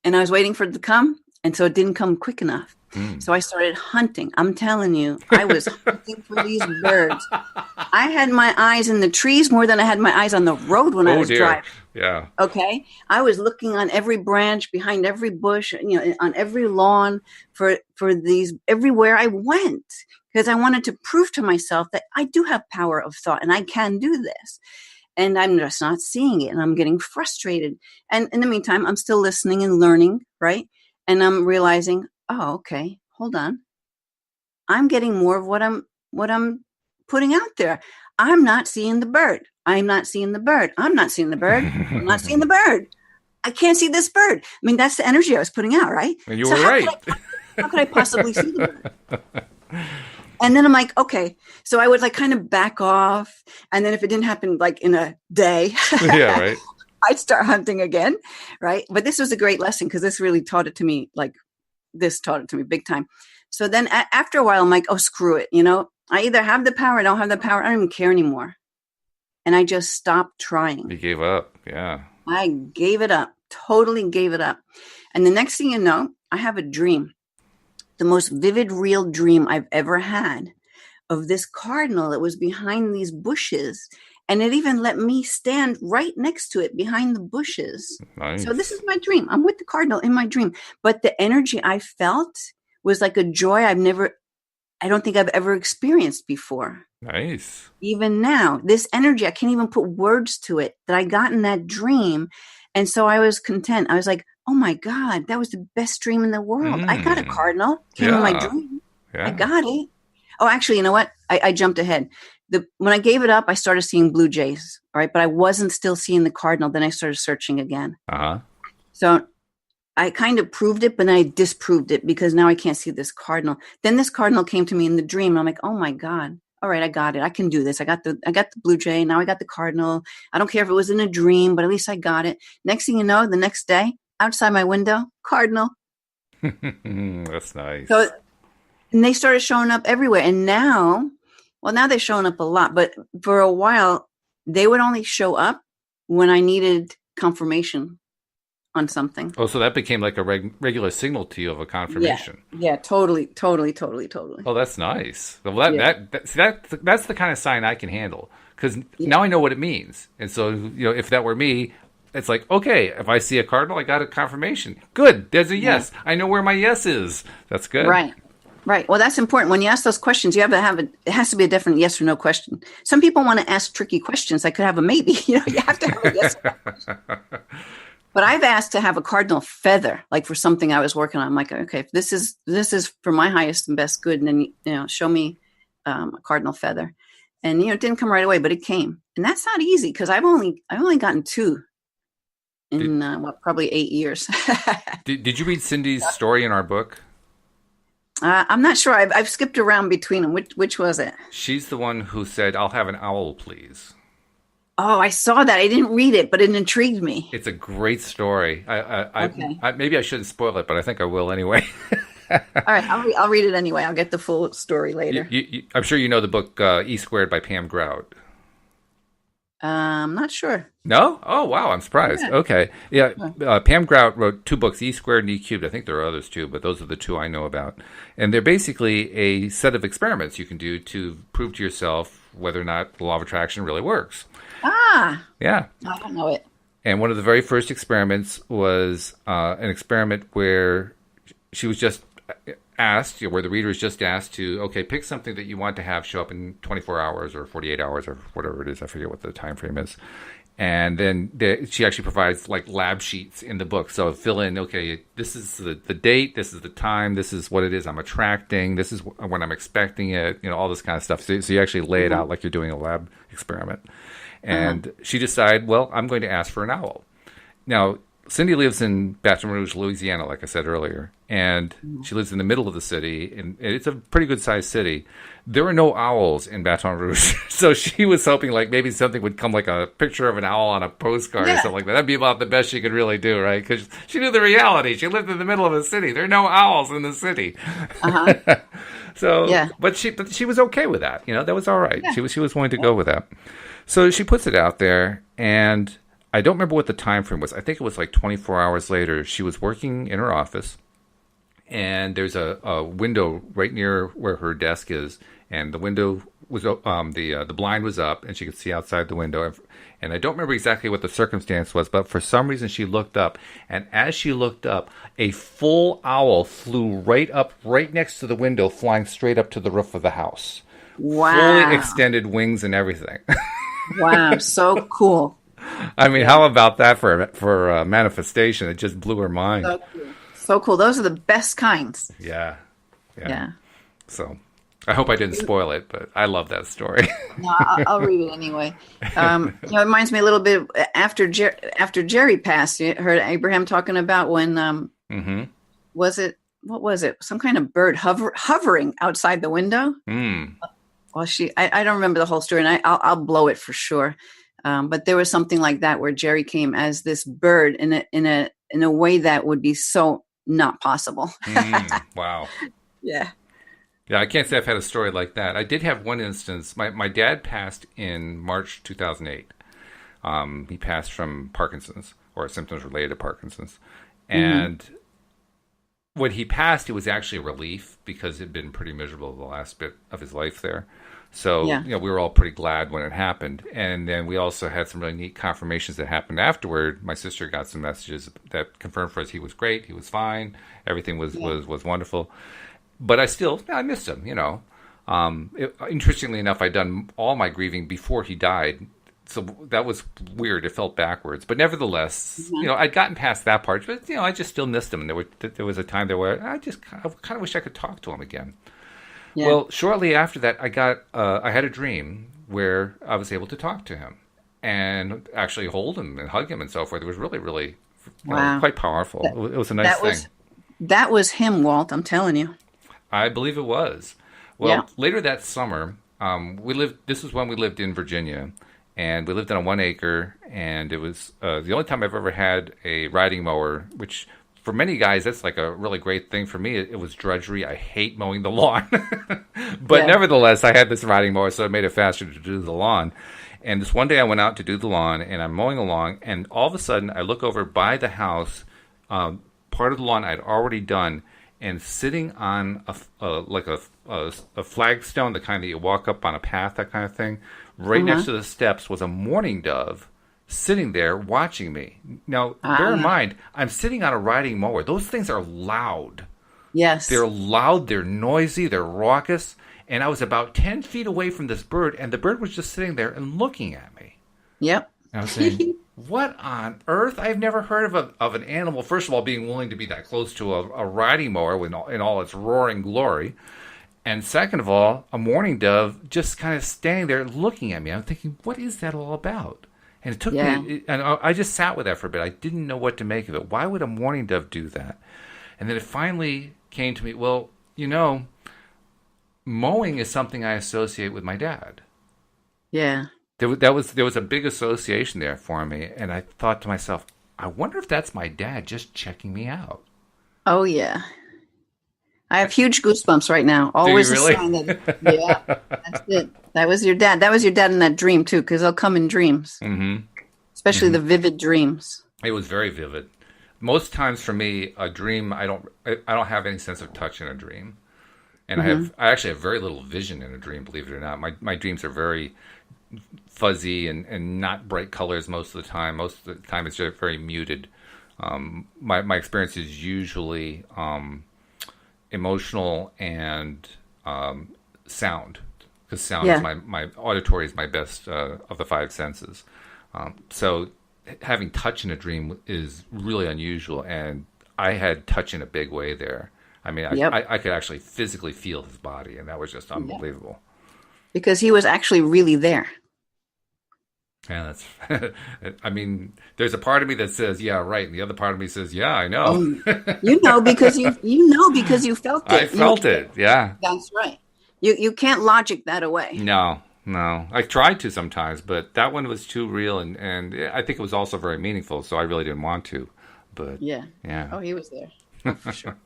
and I was waiting for it to come, and so it didn't come quick enough. So I started hunting. I'm telling you, I was hunting for these birds. I had my eyes in the trees more than I had my eyes on the road when I was driving. Yeah. Okay. I was looking on every branch, behind every bush, on every lawn for these everywhere I went, because I wanted to prove to myself that I do have power of thought and I can do this. And I'm just not seeing it, and I'm getting frustrated. And in the meantime, I'm still listening and learning, right? And I'm realizing, oh, okay, hold on. I'm getting more of what I'm putting out there. I'm not seeing the bird. I'm not seeing the bird. I'm not seeing the bird. I'm not seeing the bird. I can't see this bird. I mean, that's the energy I was putting out, right? And you were right. How could I possibly see the bird? And then I'm like, okay. So I would like kind of back off. And then if it didn't happen like in a day, yeah, right. I'd start hunting again, right? But this was a great lesson because this really taught it to me, big time. So then after a while, I'm like, oh, screw it. I either have the power, I don't have the power. I don't even care anymore. And I just stopped trying. You gave up. Yeah. I gave it up, totally gave it up. And the next thing you know, I have a dream, the most vivid, real dream I've ever had of this cardinal that was behind these bushes. And it even let me stand right next to it behind the bushes. Nice. So this is my dream. I'm with the cardinal in my dream. But the energy I felt was like a joy I don't think I've ever experienced before. Nice. Even now, this energy, I can't even put words to it that I got in that dream. And so I was content. I was like, oh my God, that was the best dream in the world. I got a cardinal. Came in my dream. Yeah. I got it. Oh, actually, you know what? I jumped ahead. When I gave it up, I started seeing Blue Jays, all right? But I wasn't still seeing the cardinal. Then I started searching again. Uh-huh. So I kind of proved it, but then I disproved it because now I can't see this cardinal. Then this cardinal came to me in the dream. And I'm like, oh my God. All right, I got it. I can do this. I got the Blue Jay. Now I got the cardinal. I don't care if it was in a dream, but at least I got it. Next thing you know, the next day, outside my window, cardinal. That's nice. So, and they started showing up everywhere. And now they're showing up a lot. But for a while, they would only show up when I needed confirmation on something. Oh, so that became like a regular signal to you of a confirmation. Yeah, totally. Oh, that's nice. Well, that's the kind of sign I can handle because now I know what it means. And so, if that were me, it's like, okay, if I see a cardinal, I got a confirmation. Good. There's a yes. I know where my yes is. That's good. Right. Well, that's important. When you ask those questions, you have to have it has to be a different yes or no question. Some people want to ask tricky questions. I could have a maybe. You have to have a yes or no. But I've asked to have a cardinal feather, like for something I was working on. I'm like, okay, if this is for my highest and best good, and then show me a cardinal feather. And it didn't come right away, but it came, and that's not easy because I've only gotten 2 in probably 8 years. Did you read Cindy's story in our book? I'm not sure. I've skipped around between them. Which was it? She's the one who said, "I'll have an owl, please." Oh, I saw that. I didn't read it, but it intrigued me. It's a great story. I maybe I shouldn't spoil it, but I think I will anyway. All right, I'll read it anyway. I'll get the full story later. I'm sure you know the book E Squared by Pam Grout. I'm not sure. No? Oh, wow. I'm surprised. Yeah. Okay. Yeah. Pam Grout wrote 2 books, E Squared and E Cubed. I think there are others too, but those are the 2 I know about. And they're basically a set of experiments you can do to prove to yourself whether or not the law of attraction really works. Ah. Yeah. I don't know it. And one of the very first experiments was an experiment where she was just asked, where the reader is just asked to, okay, pick something that you want to have show up in 24 hours or 48 hours or whatever it is. I forget what the time frame is. And then she actually provides like lab sheets in the book. So fill in, okay, this is the date, this is the time, this is what it is I'm attracting, this is when I'm expecting it, all this kind of stuff. So you actually lay it out like you're doing a lab experiment. And she decided, well, I'm going to ask for an owl. Now, Cindy lives in Baton Rouge, Louisiana, like I said earlier, and she lives in the middle of the city, and it's a pretty good sized city. There are no owls in Baton Rouge, so she was hoping like maybe something would come, like a picture of an owl on a postcard or Yeah. something like that. That'd be about the best she could really do, right? Because she knew the reality. She lived in the middle of a city. There are no owls in the city. Uh-huh. So, Yeah. but she was okay with that. That was all right. Yeah. She was willing to go with that. So she puts it out there, and I don't remember what the time frame was. I think it was like 24 hours later. She was working in her office, and there's a window right near where her desk is, and the window was the blind was up, and she could see outside the window. And I don't remember exactly what the circumstance was, but for some reason she looked up, and as she looked up, a full owl flew right up, right next to the window, flying straight up to the roof of the house. Wow. Fully extended wings and everything. Wow. So cool. I mean, how about that for manifestation? It just blew her mind. So cool. So cool. Those are the best kinds. Yeah. Yeah. So I hope I didn't spoil it, but I love that story. No, I'll read it anyway. It reminds me a little bit after after Jerry passed. You heard Abraham talking about when Mm-hmm. was it, what was it? Some kind of bird hovering outside the window. Mm. Well, I don't remember the whole story, and I'll blow it for sure. But there was something like that where Jerry came as this bird in a way that would be so not possible. Wow. Yeah. Yeah, I can't say I've had a story like that. I did have one instance. My dad passed in March 2008. He passed from Parkinson's, or symptoms related to Parkinson's. And when he passed, it was actually a relief because it had been pretty miserable the last bit of his life there. So, Yeah. we were all pretty glad when it happened. And then we also had some really neat confirmations that happened afterward. My sister got some messages that confirmed for us he was great, he was fine, everything was wonderful. But I missed him, interestingly enough, I'd done all my grieving before he died. So that was weird. It felt backwards. But nevertheless, I'd gotten past that part. But, I just still missed him. And there was a time there where I kind of wish I could talk to him again. Yeah. Well, shortly after that, I had a dream where I was able to talk to him and actually hold him and hug him and so forth. It was really, really Wow. quite powerful. It was a nice thing. That was him, Walt. I'm telling you. I believe it was. Well, Yeah. later that summer, this is when we lived in Virginia, and we lived on a 1 acre, and it was the only time I've ever had a riding mower, which for many guys, that's like a really great thing. For me, it was drudgery. I hate mowing the lawn. But nevertheless, I had this riding mower, so it made it faster to do the lawn. And this one day I went out to do the lawn, and I'm mowing along, and all of a sudden I look over by the house, part of the lawn I'd already done, and sitting on a flagstone, the kind that you walk up on a path, that kind of thing, right next to the steps was a mourning dove sitting there watching me. Now, bear in mind, I'm sitting on a riding mower. Those things are loud. Yes. They're loud, they're noisy, they're raucous. And I was about 10 feet away from this bird, and the bird was just sitting there and looking at me. Yep. And I was saying, what on earth? I've never heard of an animal, first of all, being willing to be that close to a riding mower in all its roaring glory. And second of all, a mourning dove just kind of standing there looking at me. I'm thinking, what is that all about? And it took me, and I just sat with that for a bit. I didn't know what to make of it. Why would a mourning dove do that? And then it finally came to me, well, mowing is something I associate with my dad. Yeah. There was a big association there for me, and I thought to myself, I wonder if that's my dad just checking me out. Oh, yeah. I have huge goosebumps right now. Always really? a sign that, yeah, that's it. That was your dad. That was your dad in that dream, too, because they'll come in dreams. Mm-hmm. Especially the vivid dreams. It was very vivid. Most times for me, a dream, I don't have any sense of touch in a dream. And I actually have very little vision in a dream, believe it or not. My dreams are very fuzzy and not bright colors most of the time. Most of the time it's just very muted. My experience is usually emotional and sound, because sound is my auditory is my best of the five senses. So having touch in a dream is really unusual, and I had touch in a big way there. I mean, I could actually physically feel his body, and that was just unbelievable. Because he was actually really there. Yeah, that's. I mean, there's a part of me that says, "Yeah, right," and the other part of me says, "Yeah, I know." Oh, you know because you felt I it. You felt it. Yeah. That's right. You can't logic that away. No, no. I tried to sometimes, but that one was too real, and I think it was also very meaningful. So I really didn't want to. But Yeah. yeah. Oh, he was there. Oh, for sure.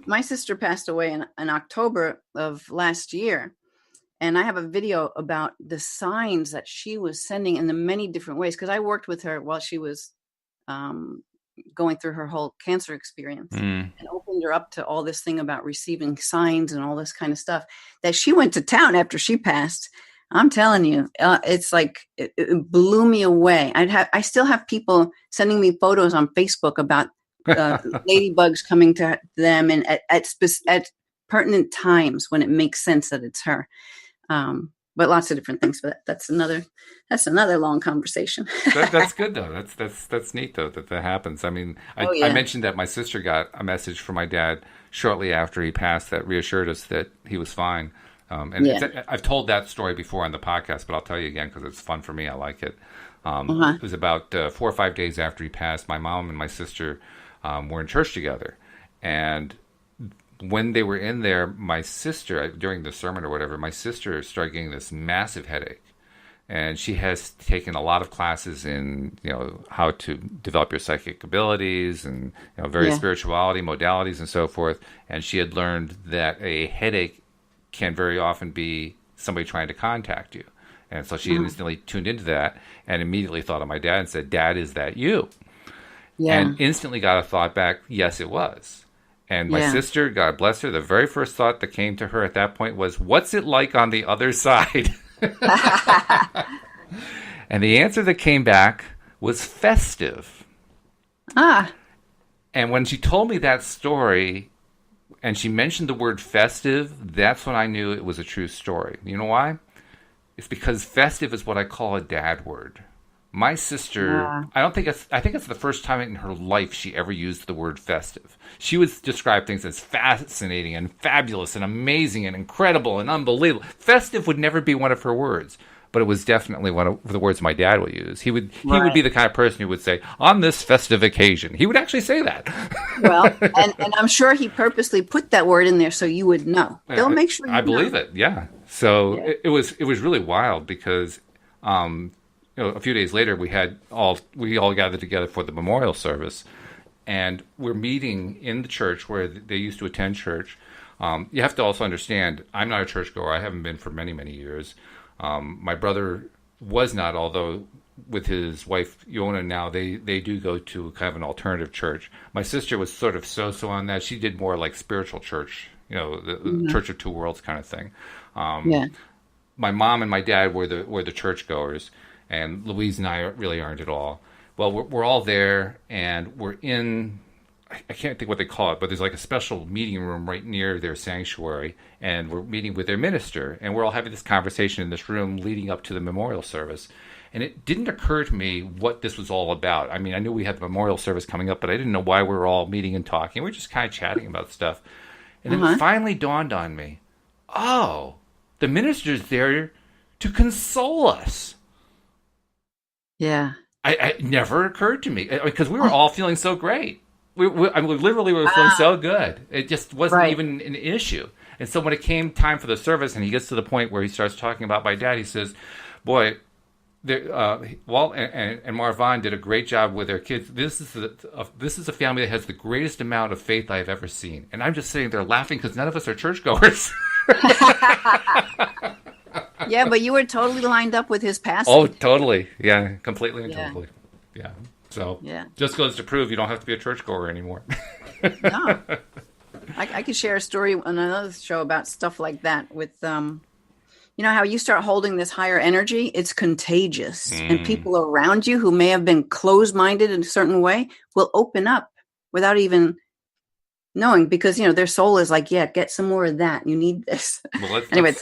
My sister passed away in October of last year. And I have a video about the signs that she was sending in the many different ways. Because I worked with her while she was um, going through her whole cancer experience Mm. and opened her up to all this thing about receiving signs and all this kind of stuff that she went to town after she passed. I'm telling you, it's like it blew me away. I still have people sending me photos on Facebook about ladybugs coming to them and at pertinent times when it makes sense that it's her. But lots of different things. But that's another long conversation. That's good though. That's neat though that happens. I mean, Yeah. I mentioned that my sister got a message from my dad shortly after he passed that reassured us that he was fine. I've told that story before on the podcast, but I'll tell you again because it's fun for me. I like it. It was about 4 or 5 days after he passed. My mom and my sister were in church together, and when they were in there, my sister, during the sermon or whatever, my sister started getting this massive headache. And she has taken a lot of classes in, how to develop your psychic abilities and, various spirituality modalities and so forth. And she had learned that a headache can very often be somebody trying to contact you. And so she instantly tuned into that and immediately thought of my dad and said, "Dad, is that you?" Yeah. And instantly got a thought back, yes, it was. And my sister, God bless her, the very first thought that came to her at that point was, "What's it like on the other side?" And the answer that came back was festive. And when she told me that story and she mentioned the word festive, that's when I knew it was a true story. You know why? It's because festive is what I call a dad word. My sister, I think it's the first time in her life she ever used the word festive. She would describe things as fascinating and fabulous and amazing and incredible and unbelievable. Festive would never be one of her words, but it was definitely one of the words my dad would use. He would be the kind of person who would say, "On this festive occasion." He would actually say that. Well, and I'm sure he purposely put that word in there so you would know. They'll make sure you know. I believe it, yeah. So it was really wild because a few days later, we all gathered together for the memorial service, and we're meeting in the church where they used to attend church. You have to also understand, I'm not a churchgoer. I haven't been for many, many years. My brother was not, although with his wife Yona now, they do go to kind of an alternative church. My sister was sort of so on that. She did more like spiritual church, the Church of Two Worlds kind of thing. My mom and my dad were the churchgoers. And Louise and I really aren't at all. Well, we're all there, and we're in, I can't think what they call it, but there's like a special meeting room right near their sanctuary, and we're meeting with their minister, and we're all having this conversation in this room leading up to the memorial service. And it didn't occur to me what this was all about. I mean, I knew we had the memorial service coming up, but I didn't know why we were all meeting and talking. We were just kind of chatting about stuff. And then it finally dawned on me, oh, the minister's there to console us. Yeah. It never occurred to me because we were all feeling so great. We literally were feeling so good. It just wasn't even an issue. And so when it came time for the service and he gets to the point where he starts talking about my dad, he says, "Boy, Walt and Marvin did a great job with their kids. This is a family that has the greatest amount of faith I've ever seen." And I'm just sitting there laughing because none of us are churchgoers. Yeah, but you were totally lined up with his passing. Oh, totally. Yeah, completely and totally. Yeah. So just goes to prove you don't have to be a churchgoer anymore. No. I could share a story on another show about stuff like that with, how you start holding this higher energy, it's contagious. And people around you who may have been closed-minded in a certain way will open up without even knowing because, their soul is like, yeah, get some more of that. You need this. Well, anyway.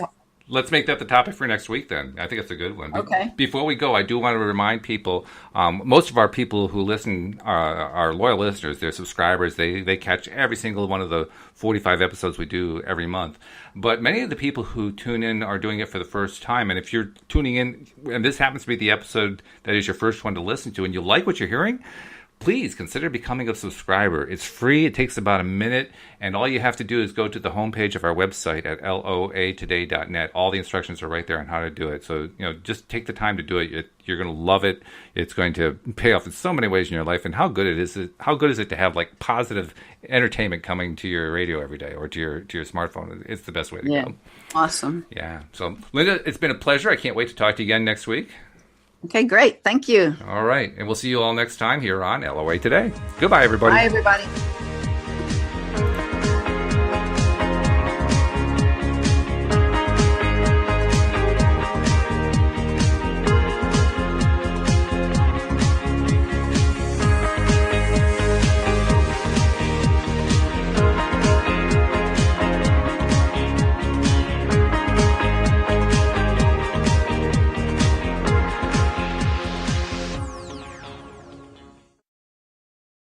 let's make that the topic for next week then. I think it's a good one. Okay. Before we go, I do want to remind people, most of our people who listen are loyal listeners. They're subscribers. They catch every single one of the 45 episodes we do every month. But many of the people who tune in are doing it for the first time. And if you're tuning in, and this happens to be the episode that is your first one to listen to, and you like what you're hearing, please consider becoming a subscriber. It's free. It takes about a minute. And all you have to do is go to the homepage of our website at loatoday.net. All the instructions are right there on how to do it. So, just take the time to do it. You're going to love it. It's going to pay off in so many ways in your life. And how good is it to have like positive entertainment coming to your radio every day or to your smartphone? It's the best way to go. Awesome. Yeah. So, Linda, it's been a pleasure. I can't wait to talk to you again next week. Okay, great. Thank you. All right. And we'll see you all next time here on LOA Today. Goodbye, everybody. Bye, everybody.